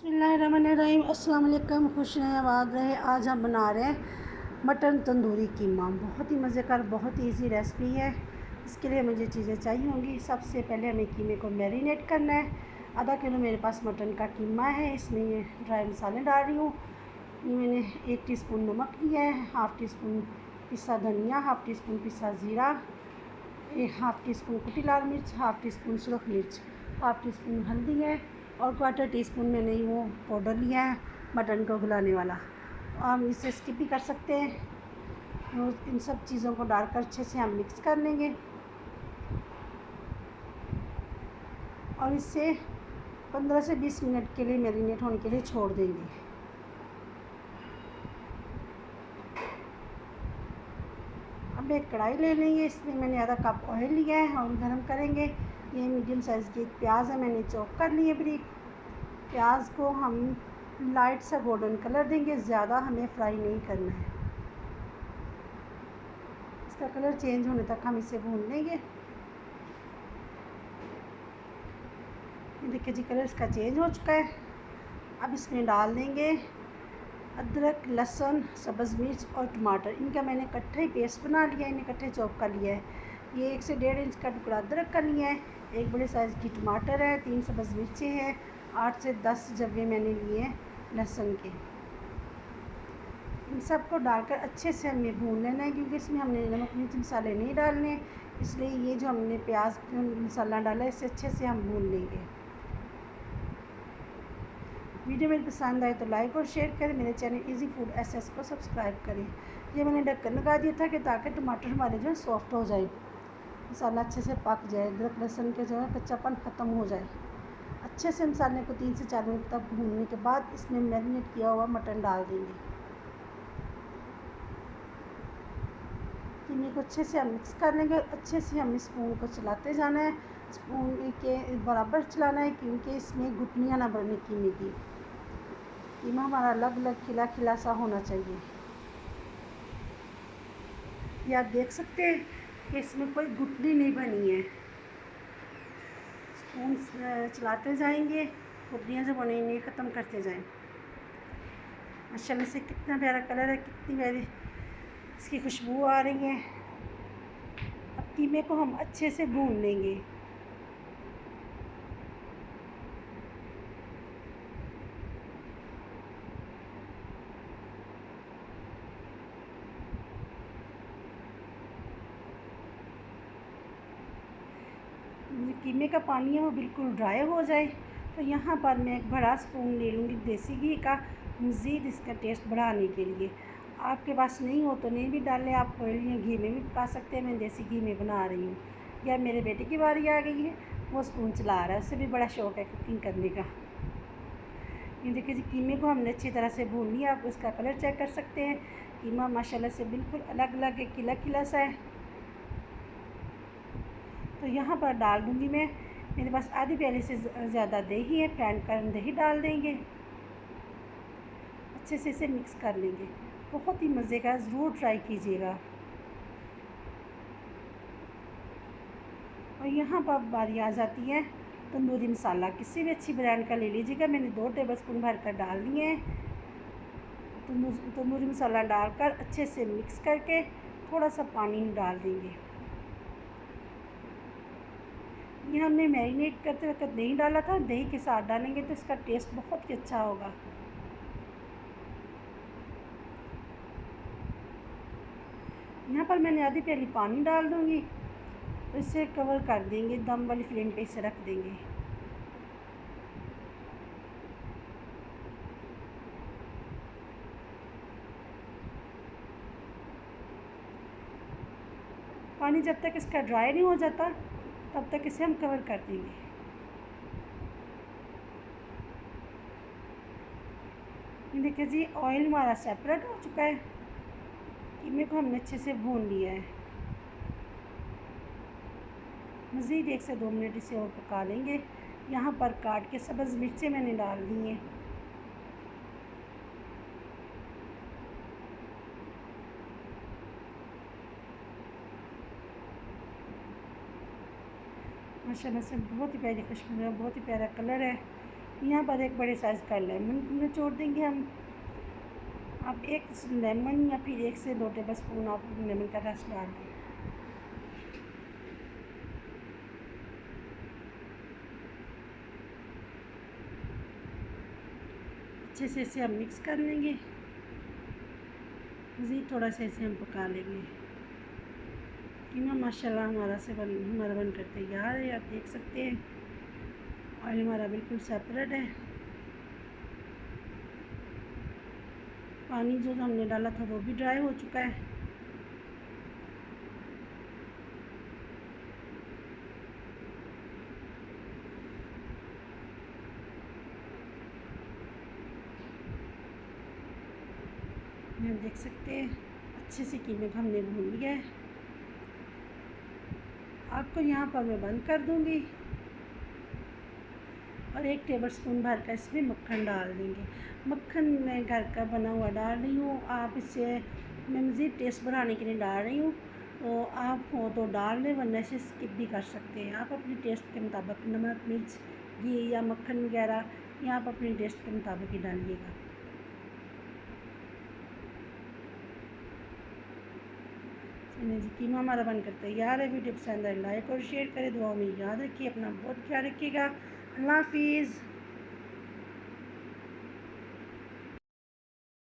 बिस्मिल्लाहिर्रहमानिर्रहीम। अस्सलाम वालेकुम, खुश रहें, आबाद रहे। आज हम बना रहे हैं मटन तंदूरी कीमा। बहुत ही मज़ेदार, बहुत ही ईजी रेसिपी है। इसके लिए मुझे चीज़ें चाहिए होंगी। सबसे पहले हमें कीमे को मैरिनेट करना है। आधा किलो मेरे पास मटन का कीमा है। इसमें ये ड्राई मसाले डाल रही हूँ। मैंने 1 टीस्पून नमक लिया है, हाफ़ टी स्पून पिसा धनिया, हाफ़ टी स्पून पिसा ज़ीरा, हाफ़ टी स्पून कुटी लाल मिर्च, हाफ़ टी स्पून सुरख मिर्च, हाफ़ टी स्पून हल्दी है और 1/4 टीस्पून मैंने वो पाउडर लिया है मटन को गलाने वाला। आप इसे स्किप भी कर सकते हैं। इन सब चीज़ों को डालकर अच्छे से हम मिक्स कर लेंगे और इसे 15 से 20 मिनट के लिए मैरिनेट होने के लिए छोड़ देंगे। अब एक कढ़ाई ले लेंगे। इसमें मैंने आधा कप ऑयल लिया है और गर्म करेंगे। ये मीडियम साइज़ की एक प्याज है, मैंने चॉप कर ली है बारीक। प्याज को हम लाइट सा गोल्डन कलर देंगे, ज़्यादा हमें फ्राई नहीं करना है। इसका कलर चेंज होने तक हम इसे भून लेंगे। ये देखिए जी, कलर इसका चेंज हो चुका है। अब इसमें डाल देंगे अदरक, लहसुन, सब्ज़ मिर्च और टमाटर। इनका मैंने इकट्ठा ही पेस्ट बना लिया है, इन्हें इकट्ठे चॉप कर लिया है। ये 1 से 1.5 इंच का टुकड़ा अदरक का लिया है, 1 बड़े साइज़ की टमाटर है, 3 सब्ज़ मिर्चें हैं, 8 से 10 जवे मैंने लिए हैं लहसुन के। इन सब को डालकर अच्छे से हमें भून लेना है, क्योंकि इसमें हमने नमक मिर्च मसाले नहीं डालने हैं। इसलिए ये जो हमने प्याज मसाला डाला है, इसे अच्छे से हम भून लेंगे। वीडियो मेरी पसंद आए तो लाइक और शेयर करें। मेरे चैनल इजी फूड एसएस को सब्सक्राइब करें। ये मैंने ढक्कन लगा दिया था कि ताकि टमाटर हमारे जो है सॉफ्ट हो जाए, मसाला अच्छे से पक जाए, अदरक लहसुन के जो है कच्चापन ख़त्म हो जाए। अच्छे से मसाले को 3 से 4 मिनट तक भूनने के बाद इसमें मैरिनेट किया हुआ मटन डाल देंगे। कीमे को अच्छे से हम मिक्स कर लेंगे और अच्छे से हम स्पून को चलाते जाना है। स्पून के बराबर चलाना है, क्योंकि इसमें घुटनियाँ ना बने कीमे की। कीमा हमारा अलग अलग खिला खिला सा होना चाहिए। ये आप देख सकते हैं कि इसमें कोई घुटनी नहीं बनी है। स्पून चलाते जाएंगे, घुटनियाँ जो बनी नहीं ख़त्म करते जाएं। माशाल्लाह से कितना प्यारा कलर है, कितनी प्यारी इसकी खुशबू आ रही है। अब कीमे को हम अच्छे से भून लेंगे। कीमे का पानी है वो बिल्कुल ड्राई हो जाए तो यहाँ पर मैं एक बड़ा स्पून ले लूँगी देसी घी का, मज़ीद इसका टेस्ट बढ़ाने के लिए। आपके पास नहीं हो तो नहीं भी डालें, आप ऑयल या घी में भी पका सकते हैं। मैं देसी घी में बना रही हूँ। या मेरे बेटे की बारी आ गई है, वो स्पून चला रहा है, उससे भी बड़ा शौक़ है कुकिंग करने का। ये देखिए जी, कीमे को हमने अच्छी तरह से भून लिया। आप उसका कलर चेक कर सकते हैं। कीमा माशाल्लाह से बिल्कुल अलग अलग है, खिला खिला सा है। तो यहाँ पर डाल दूँगी मैं, मेरे पास आधी प्याली से ज़्यादा दही है, फेंट कर दही डाल देंगे। अच्छे से इसे मिक्स कर लेंगे। बहुत ही मज़े का, ज़रूर ट्राई कीजिएगा। और यहाँ पर बारी आ जाती है तंदूरी मसाला। किसी भी अच्छी ब्रांड का ले लीजिएगा। मैंने 2 टेबलस्पून भर कर डाल दिए हैं। तंदूरी मसाला डालकर अच्छे से मिक्स करके थोड़ा सा पानी डाल देंगे। ये हमने मैरिनेट करते वक्त दही डाला था, दही के साथ डालेंगे तो इसका टेस्ट बहुत ही अच्छा होगा। यहाँ पर मैंने आधी प्याली पानी डाल दूँगी, तो इसे कवर कर देंगे, दम वाली फ्लेम पे इसे रख देंगे। पानी जब तक इसका ड्राई नहीं हो जाता तब तक इसे हम कवर कर देंगे। देखिए जी, ऑयल हमारा सेपरेट हो चुका है। कीमे को हमने अच्छे से भून लिया है। मज़ीद 1 से 2 मिनट इसे और पका लेंगे। यहाँ पर काट के सब्ज़ मिर्चें मैंने डाल दी हैं। माशाल्लाह से बहुत ही प्यारी खुशबू है, बहुत ही प्यारा कलर है। यहाँ पर एक बड़े साइज़ का लेमन निचोड़ देंगे हम। आप एक लेमन या फिर 1 से 2 टेबल स्पून आप लेमन का रस डाल दें। अच्छे से इसे हम मिक्स कर लेंगे। मज़ीद थोड़ा सा इसे हम पका लेंगे। कीमा माशाल्लाह हमारा बनकर तैयार है। आप देख सकते हैं ऑयल हमारा बिल्कुल सेपरेट है। पानी जो हमने डाला था वो भी ड्राई हो चुका है। आप देख सकते हैं अच्छे से कीमे को हमने भून लिया है। आपको यहाँ पर मैं बंद कर दूँगी और 1 टेबल स्पून भर कर इसमें मक्खन डाल देंगे। मक्खन मैं घर का बना हुआ डाल रही हूँ। आप इसे मैं मज़ीद टेस्ट बढ़ाने के लिए डाल रही हूँ, तो आप हो तो डाल लें, वरना इसे स्किप भी कर सकते हैं। आप अपने टेस्ट के मुताबिक नमक, मिर्च, घी या मक्खन वगैरह ये आप अपने टेस्ट के मुताबिक ही डालिएगा। चलिए जी, कीमा हमारा बनकर तैयार है। वीडियो पसंद आए लाइक और शेयर करें। दुआओं में याद रखिए, अपना बहुत ख्याल रखिएगा। अल्लाह हाफिज़।